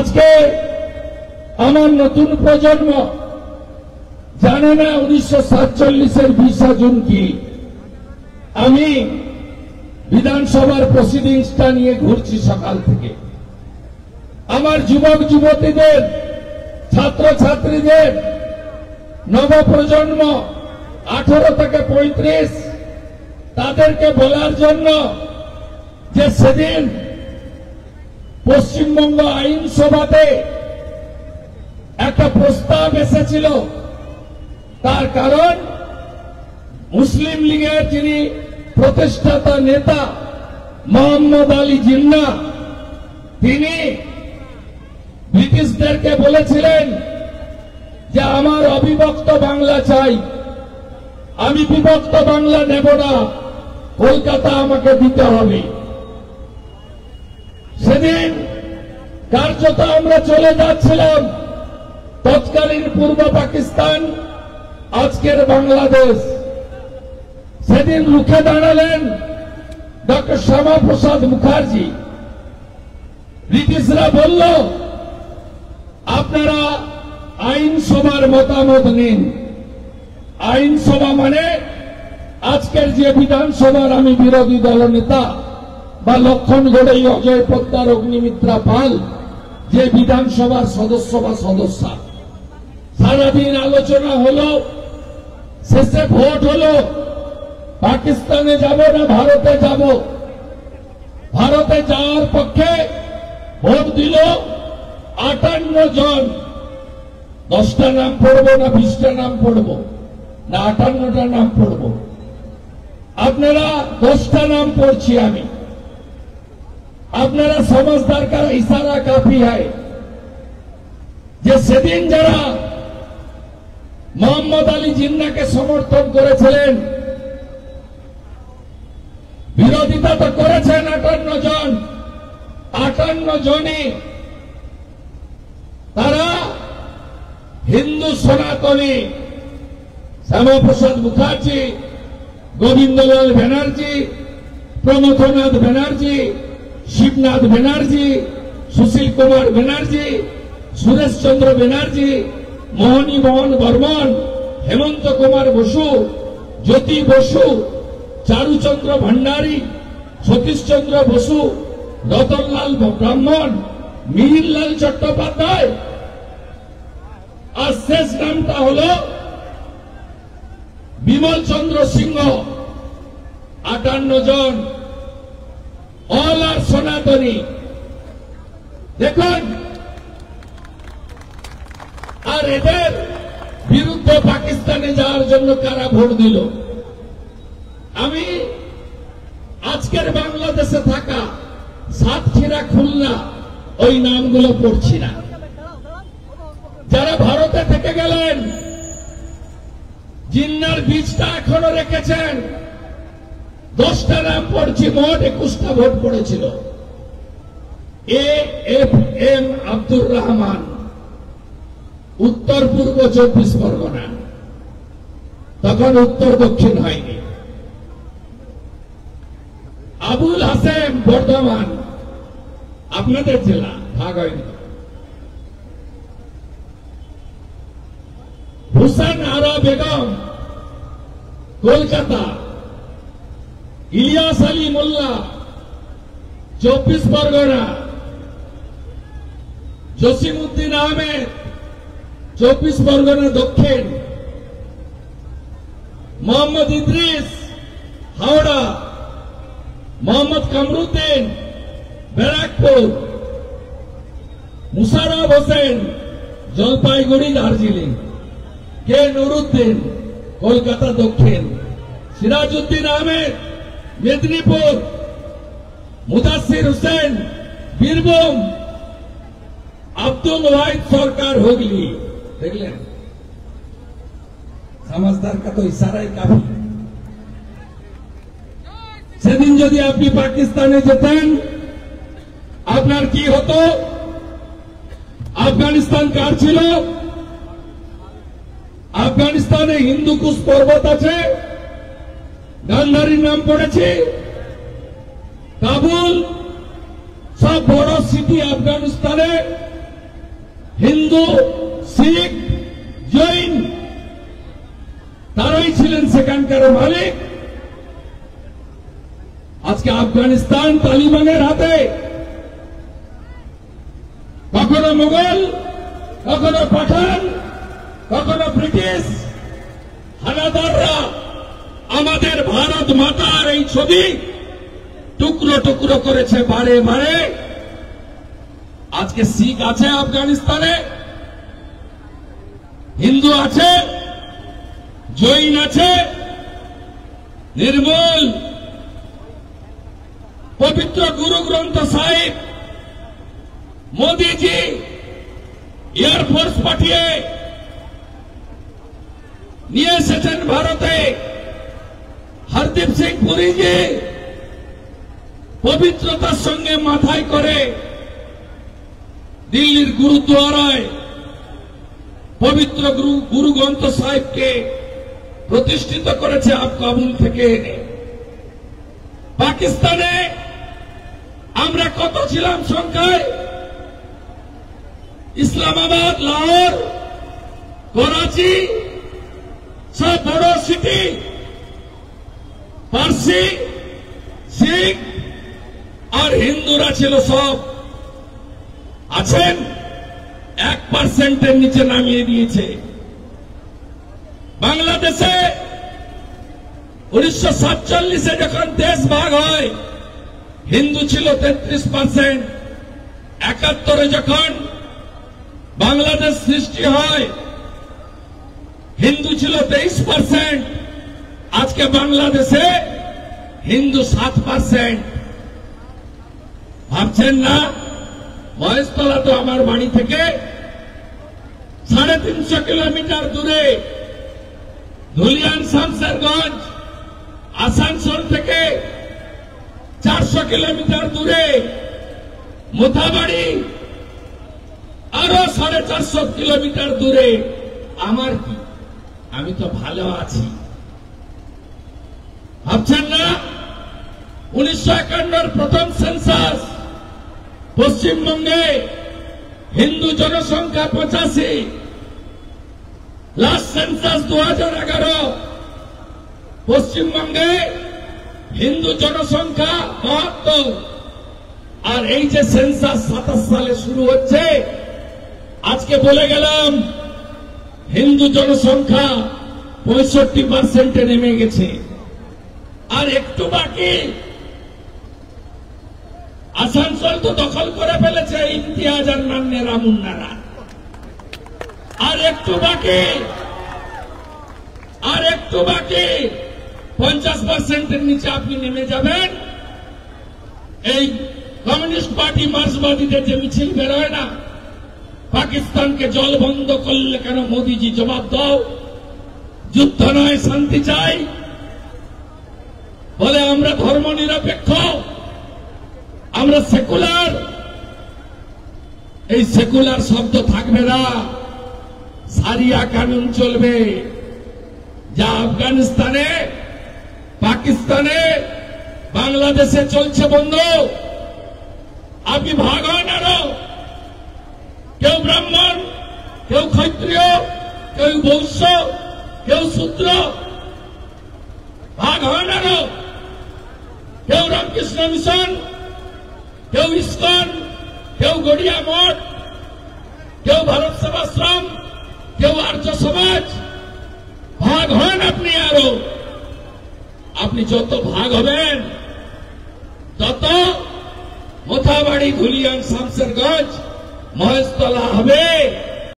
আজকে আমার নতুন প্রজন্ম জানে না 1947-এর 20 জুন কি। আমি বিধানসভার প্রসিডিংসটা নিয়ে ঘুরছি সকাল থেকে। আমার যুবক যুবতীদের, ছাত্রছাত্রীদের, নবপ্রজন্ম 18 থেকে 35 তাদেরকে বলার জন্য যে সেদিন পশ্চিমবঙ্গ আইনসভাতে একটা প্রস্তাব এসেছিল, তার কারণ মুসলিম লীগের যিনি প্রতিষ্ঠাতা নেতা মোহাম্মদ আলী জিন্নাহ, তিনি ব্রিটিশদেরকে বলেছিলেন যে আমার অবিভক্ত বাংলা চাই, আমি বিভক্ত বাংলা নেব না, কলকাতা আমাকে দিতে হবে। সেদিন কার্যত আমরা চলে যাচ্ছিলাম তৎকালীন পূর্ব পাকিস্তান, আজকের বাংলাদেশ। সেদিন রুখে দাঁড়ালেন ডক্টর শ্যামাপ্রসাদ মুখার্জি। ব্রিটিশরা বলল আপনারা আইনসভার মতামত নিন। আইনসভা মানে আজকের যে বিধানসভার আমি বিরোধী দলনেতা বা লক্ষণগড়েই অজয় পোদ্দার, অগ্নিমিত্রা পাল যে বিধানসভার সদস্য বা সদস্যা, সারাদিন আলোচনা হলো, শেষে ভোট হলো পাকিস্তানে যাব না ভারতে যাব। ভারতে যাওয়ার পক্ষে ভোট দিল 58 জন। 10টা নাম পড়বো না 20টা নাম পড়বো না 58টা নাম পড়বো? আপনারা 10টা নাম পড়ছি আমি। আপনারা समझदार का इशारा काफी है যে সেদিন যারা মোহাম্মদ আলী জিন্নাহকে সমর্থন করেছিলেন, বিরোধিতা তো করেছেন 58 জন। 58 জনই তারা হিন্দু সনাতনী। শ্যামাপ্রসাদ মুখার্জি, গোবিন্দলাল ব্যানার্জি, প্রমথনাথ ব্যানার্জি, শিবনাথ ব্যানার্জি, সুশীল কুমার ব্যানার্জি, সুরেশ চন্দ্র ব্যানার্জি, মোহনী মোহন বর্মন, হেমন্ত কুমার বসু, জ্যোতি বসু, চারুচন্দ্র ভণ্ডারী, সতীশচন্দ্র বসু, রতনলাল ব্রাহ্মণ, মিহিরলাল চট্টোপাধ্যায়, আর শেষ নামটা হল বিমল চন্দ্র সিংহ। 58 জন, অল আর সনাতনী। দেখুন, আর এদের বিরুদ্ধে পাকিস্তানে যাওয়ার জন্য কারা ভোট দিল? আমি আজকের বাংলাদেশে থাকা সাতক্ষীরা, খুলনা ওই নামগুলো পড়ছি না। যারা ভারতে থেকে গেলেন, জিন্নাহর বীজটা এখনো রেখেছেন, 10টা নাম পড়ছি। মোট 21টা ভোট পড়েছিল। AFM আব্দুর রহমান, উত্তর পূর্ব 24 পরগনা, তখন উত্তর দক্ষিণ হয়নি। আবুল হাসেম, বর্ধমান, আপনাদের জেলা, ভাগ হয়নি। হুসেন আরা বেগম, কলকাতা। ইলিয়াস আলী মোল্লা, 24 পরগনা। জসিমউদ্দিন আহমেদ, 24 পরগনা দক্ষিণ। মোহাম্মদ ইদ্রিস, হাওড়া। মোহাম্মদ কামরুদ্দিন, ব্যারাকপুর। মুশারফ হোসেন, জলপাইগুড়ি, দার্জিলিং। কে নুরুদ্দিন, কলকাতা দক্ষিণ। সিরাজউদ্দিন আহমেদ, মেদিনীপুর। মুদাসির হোসেন, বীরভূম। আব্দুল ওয়াহিদ সরকার, হুগলি। দেখলেন, समझदार का तो इशारा ही काफी। সেদিন যদি আপনি পাকিস্তানে যেতেন, আপনার কি হতো? আফগানিস্তান কার ছিল? আফগানিস্তানে হিন্দুকুশ পর্বত আছে, গান্ধারীর নাম পড়েছে। কাবুল, সব বড় সিটি আফগানিস্তানে হিন্দু, শিখ, জৈন তারাই ছিলেন সেখানকার মালিক। আজকে আফগানিস্তান তালিবানের হাতে। কখনো মুঘল, কখনো পাঠান, কখনো ব্রিটিশ হানাদাররা আমাদের ভারত মাতার এই ছবি টুকরো টুকরো করেছে বারে বারে। আজকে শিখ আছে আফগানিস্তানে, হিন্দু আছে, জৈন আছে, নির্মূল পবিত্র গুরু গ্রন্থ সাহিব মোদীজি এয়ারফোর্স পাঠিয়ে নিয়ে এসেছেন ভারতে। হরদীপ সিং পুরীজি পবিত্রতার সঙ্গে মাথায় করে দিল্লির গুরুদ্বারায় পবিত্র গুরু গ্রন্থ সাহিবকে প্রতিষ্ঠিত করেছে কাবুল থেকে এনে। পাকিস্তানে আমরা কত ছিলাম সংখ্যায়? ইসলামাবাদ, লাহোর, করাচি সব বড় সিটি, পার্সি, শিখ আর হিন্দুরা ছিল সব। আছেন 1% নিচে নামিয়ে দিয়েছে। বাংলাদেশে 1947 যখন দেশ ভাগ হয় হিন্দু ছিল 33%। 71 যখন বাংলাদেশ সৃষ্টি হয় হিন্দু ছিল 23%। আজকে বাংলাদেশে হিন্দু 7%। ভাবছেন না? মহেশতলা তো আমার বাড়ি থেকে 350 কিলোমিটার দূরে। ধুলিয়ান, শামসেরগঞ্জ, আসানসোল থেকে 400 কিলোমিটার দূরে। মোথাবাড়ি আরো 450 কিলোমিটার দূরে। আমার কি? আমি তো ভালো আছি। ভাবছেন না? 1951 প্রথম সেন্সাস পশ্চিমবঙ্গে হিন্দু জনসংখ্যা 85। লাস্ট সেন্সাস 2011 পশ্চিমবঙ্গে হিন্দু জনসংখ্যা 72। আর এই যে সেন্সাস 27 সালে শুরু হচ্ছে, আজকে বলে গেলাম হিন্দু জনসংখ্যা 65% নেমে গেছে। আর একটু বাকি। আসানসোল তো দখল করে ফেলেছে ইমতিয়াজ আর নান্নেরা মুন্নারা। আর একটু বাকি, আর একটু বাকি। 50%-এর নিচে আপনি নেমে যাবেন। এই কমিউনিস্ট পার্টি মার্ক্সবাদীদের যে মিছিল বেরোয় না, পাকিস্তানকে জল বন্ধ করলে কেন মোদীজি জবাব দাও, যুদ্ধ নয় শান্তি চাই বলে আমরা ধর্ম নিরপেক্ষ, আমরা সেকুলার। এই সেকুলার শব্দ থাকবে না, সারিয়া কানুন চলবে। যা আফগানিস্তানে, পাকিস্তানে, বাংলাদেশে চলছে বন্ধু। আপনি ভাগ হন আরো। কেউ ব্রাহ্মণ, কেউ ক্ষত্রিয়, কেউ বৈশ্য, কেউ শূদ্র। ভাগ হন আরো। কেউ রামকৃষ্ণ মিশন, কেউ ইস্কন, কেউ গড়িয়া মঠ, কেউ ভারত সেবাশ্রম, কেউ আর্য সমাজ। ভাগ হন আপনি আরো। আপনি যত ভাগ হবেন তত মোথাবাড়ি, ধুলিয়ান, শামসেরগঞ্জ, মহেশতলা হবে